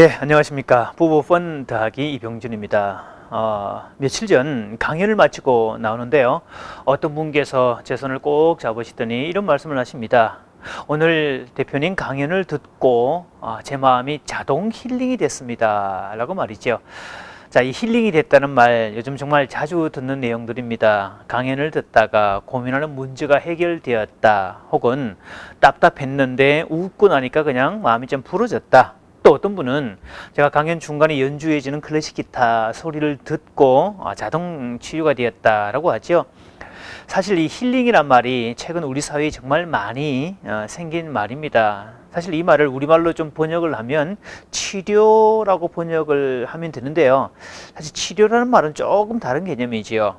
네, 안녕하십니까. 부부 펀 더하기 이병준입니다. 며칠 전 강연을 마치고 나오는데요. 어떤 분께서 제 손을 꼭 잡으시더니 이런 말씀을 하십니다. 오늘 대표님 강연을 듣고 제 마음이 자동 힐링이 됐습니다. 라고 말이죠. 자, 이 힐링이 됐다는 말 요즘 정말 자주 듣는 내용들입니다. 강연을 듣다가 고민하는 문제가 해결되었다. 혹은 답답했는데 웃고 나니까 그냥 마음이 좀 풀어졌다. 또 어떤 분은 제가 강연 중간에 연주해지는 클래식 기타 소리를 듣고 자동 치유가 되었다라고 하죠. 사실 이 힐링이란 말이 최근 우리 사회에 정말 많이 생긴 말입니다. 사실 이 말을 우리말로 좀 번역을 하면 치료라고 번역을 하면 되는데요. 사실 치료라는 말은 조금 다른 개념이지요.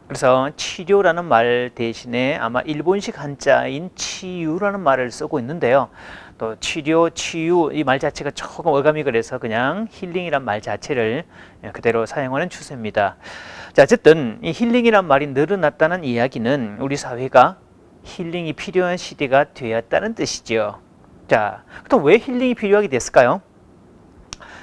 그래서 치료라는 말 대신에 아마 일본식 한자인 치유라는 말을 쓰고 있는데요. 또 치료, 치유 이 말 자체가 조금 어감이 그래서 그냥 힐링이란 말 자체를 그대로 사용하는 추세입니다. 자, 어쨌든 이 힐링이란 말이 늘어났다는 이야기는 우리 사회가 힐링이 필요한 시대가 되었다는 뜻이죠. 자, 그럼 왜 힐링이 필요하게 됐을까요?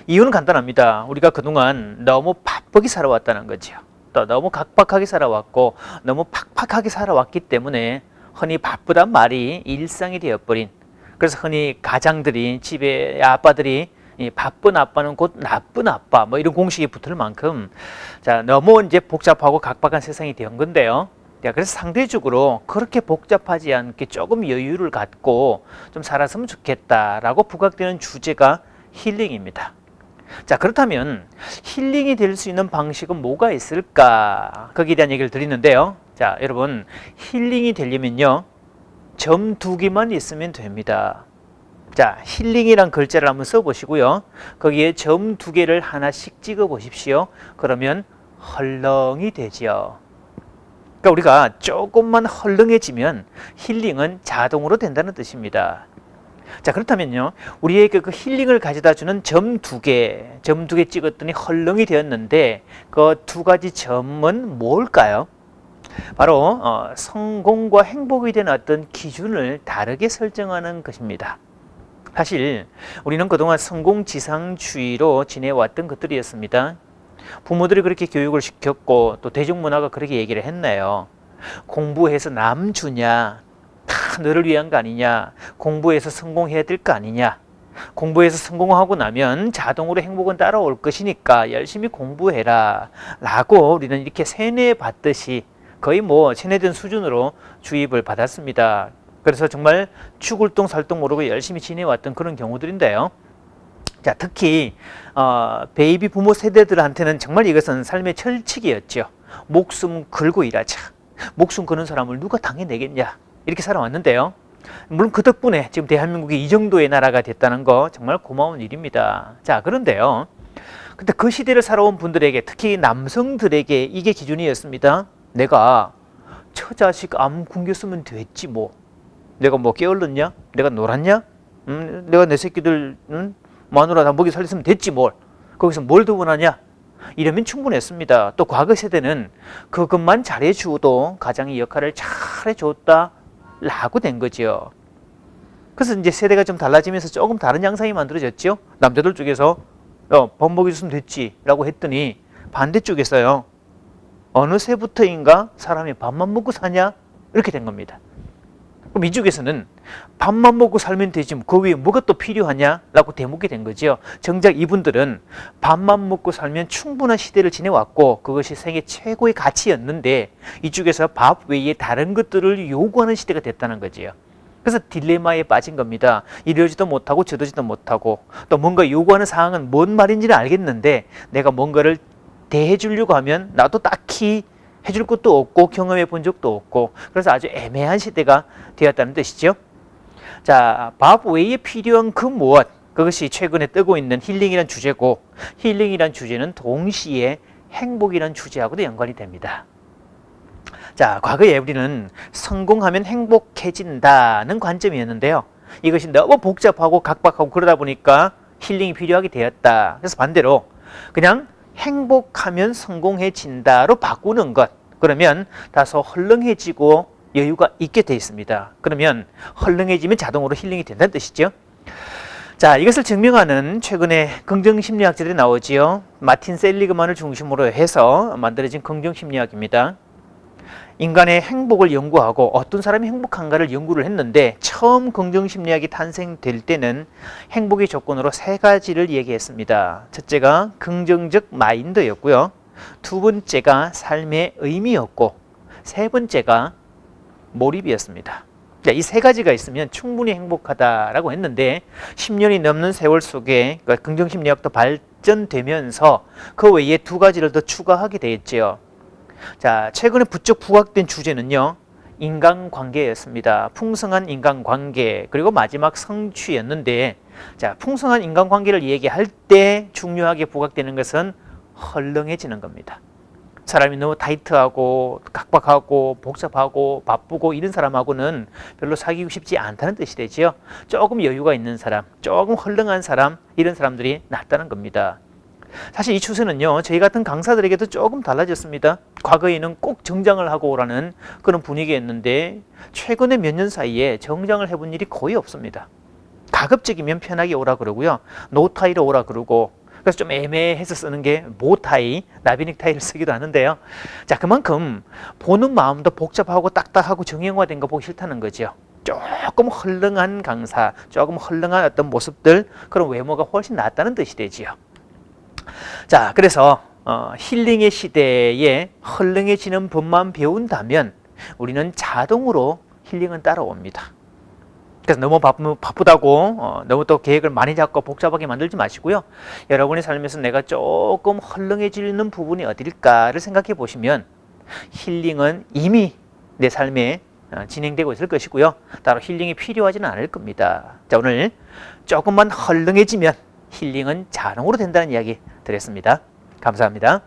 이유는 간단합니다. 우리가 그동안 너무 바쁘게 살아왔다는 거죠. 또 너무 각박하게 살아왔고 너무 팍팍하게 살아왔기 때문에 흔히 바쁘단 말이 일상이 되어버린, 그래서 흔히 가장들이 집에 아빠들이 이 바쁜 아빠는 곧 나쁜 아빠 뭐 이런 공식이 붙을 만큼 자, 너무 이제 복잡하고 각박한 세상이 된 건데요. 자, 그래서 상대적으로 그렇게 복잡하지 않게 조금 여유를 갖고 좀 살았으면 좋겠다라고 부각되는 주제가 힐링입니다. 자, 그렇다면 힐링이 될 수 있는 방식은 뭐가 있을까? 거기에 대한 얘기를 드리는데요. 자, 여러분, 힐링이 되려면요, 점 2개만 있으면 됩니다. 자, 힐링이란 글자를 한번 써보시고요. 거기에 점 2개를 하나씩 찍어 보십시오. 그러면 헐렁이 되죠. 그러니까 우리가 조금만 헐렁해지면 힐링은 자동으로 된다는 뜻입니다. 자, 그렇다면요, 우리에게 그 힐링을 가져다 주는 점 2개, 점 2개 찍었더니 헐렁이 되었는데 그 2가지 점은 뭘까요? 바로 성공과 행복이 되는 어떤 기준을 다르게 설정하는 것입니다. 사실 우리는 그동안 성공지상주의로 지내왔던 것들이었습니다. 부모들이 그렇게 교육을 시켰고 또 대중문화가 그렇게 얘기를 했네요. 공부해서 남 주냐, 다 너를 위한 거 아니냐, 공부해서 성공해야 될 거 아니냐, 공부해서 성공하고 나면 자동으로 행복은 따라올 것이니까 열심히 공부해라 라고 우리는 이렇게 세뇌받듯이 거의 뭐 세뇌된 수준으로 주입을 받았습니다. 그래서 정말 죽을 똥 살 똥 모르고 열심히 지내왔던 그런 경우들인데요. 자, 특히 베이비 부모 세대들한테는 정말 이것은 삶의 철칙이었죠. 목숨 걸고 일하자. 목숨 거는 사람을 누가 당해내겠냐, 이렇게 살아왔는데요. 물론 그 덕분에 지금 대한민국이 이 정도의 나라가 됐다는 거 정말 고마운 일입니다. 자, 그런데요, 근데 그 시대를 살아온 분들에게, 특히 남성들에게 이게 기준이었습니다. 내가 처자식 암 굶겼으면 됐지 뭐. 내가 뭐 게을렀냐? 내가 놀았냐? 내가 내 새끼들 마누라 다 먹이 살렸으면 됐지 뭘. 거기서 뭘 더 원하냐? 이러면 충분했습니다. 또 과거 세대는 그것만 잘해주어도 가장의 역할을 잘해줬다라고 된 거죠. 그래서 이제 세대가 좀 달라지면서 조금 다른 양상이 만들어졌죠. 남자들 쪽에서 밥 먹여줬으면 됐지 라고 했더니 반대쪽에서요, 어느 새부터인가 사람이 밥만 먹고 사냐? 이렇게 된 겁니다. 그럼 이쪽에서는 밥만 먹고 살면 되지 그 위에 뭐가 또 필요하냐? 라고 대묻게 된 거죠. 정작 이분들은 밥만 먹고 살면 충분한 시대를 지내왔고 그것이 세계 최고의 가치였는데 이쪽에서 밥 외에 다른 것들을 요구하는 시대가 됐다는 거지요. 그래서 딜레마에 빠진 겁니다. 이러지도 못하고 저러지도 못하고 또 뭔가 요구하는 사항은 뭔 말인지는 알겠는데 내가 뭔가를 대해주려고 하면 나도 딱히 해줄 것도 없고 경험해 본 적도 없고, 그래서 아주 애매한 시대가 되었다는 뜻이죠. 자, 밥 외에 필요한 그 무엇, 그것이 최근에 뜨고 있는 힐링이란 주제고, 힐링이란 주제는 동시에 행복이란 주제하고도 연관이 됩니다. 자, 과거에 우리는 성공하면 행복해진다는 관점이었는데요. 이것이 너무 복잡하고 각박하고 그러다 보니까 힐링이 필요하게 되었다. 그래서 반대로 그냥 행복하면 성공해진다로 바꾸는 것, 그러면 다소 헐렁해지고 여유가 있게 되어 있습니다. 그러면 헐렁해지면 자동으로 힐링이 된다는 뜻이죠. 자, 이것을 증명하는 최근에 긍정심리학자들이 나오지요. 마틴 셀리그만을 중심으로 해서 만들어진 긍정심리학입니다. 인간의 행복을 연구하고 어떤 사람이 행복한가를 연구를 했는데 처음 긍정심리학이 탄생될 때는 행복의 조건으로 세 가지를 얘기했습니다. 첫째가 긍정적 마인드였고요. 두 번째가 삶의 의미였고 세 번째가 몰입이었습니다. 이 세 가지가 있으면 충분히 행복하다라고 했는데 10년이 넘는 세월 속에 긍정심리학도 발전되면서 그 외에 두 가지를 더 추가하게 되었죠. 자, 최근에 부쩍 부각된 주제는요, 인간관계였습니다. 풍성한 인간관계, 그리고 마지막 성취였는데, 자, 풍성한 인간관계를 얘기할 때 중요하게 부각되는 것은 헐렁해지는 겁니다. 사람이 너무 타이트하고 각박하고 복잡하고 바쁘고 이런 사람하고는 별로 사귀고 싶지 않다는 뜻이 되지요. 조금 여유가 있는 사람, 조금 헐렁한 사람, 이런 사람들이 낫다는 겁니다. 사실 이 추세는요, 저희 같은 강사들에게도 조금 달라졌습니다. 과거에는 꼭 정장을 하고 오라는 그런 분위기였는데 최근에 몇 년 사이에 정장을 해본 일이 거의 없습니다. 가급적이면 편하게 오라 그러고요, 노타이로 오라 그러고, 그래서 좀 애매해서 쓰는 게 모타이, 나비넥 타이를 쓰기도 하는데요. 자, 그만큼 보는 마음도 복잡하고 딱딱하고 정형화된 거 보기 싫다는 거죠. 조금 헐렁한 강사, 조금 헐렁한 어떤 모습들, 그런 외모가 훨씬 낫다는 뜻이 되지요. 자, 그래서 힐링의 시대에 헐렁해지는 법만 배운다면 우리는 자동으로 힐링은 따라옵니다. 그래서 너무 바쁘다고 너무 또 계획을 많이 잡고 복잡하게 만들지 마시고요. 여러분의 삶에서 내가 조금 헐렁해지는 부분이 어딜까를 생각해 보시면 힐링은 이미 내 삶에 진행되고 있을 것이고요. 따로 힐링이 필요하지는 않을 겁니다. 자, 오늘 조금만 헐렁해지면 힐링은 자동으로 된다는 이야기 드렸습니다. 감사합니다.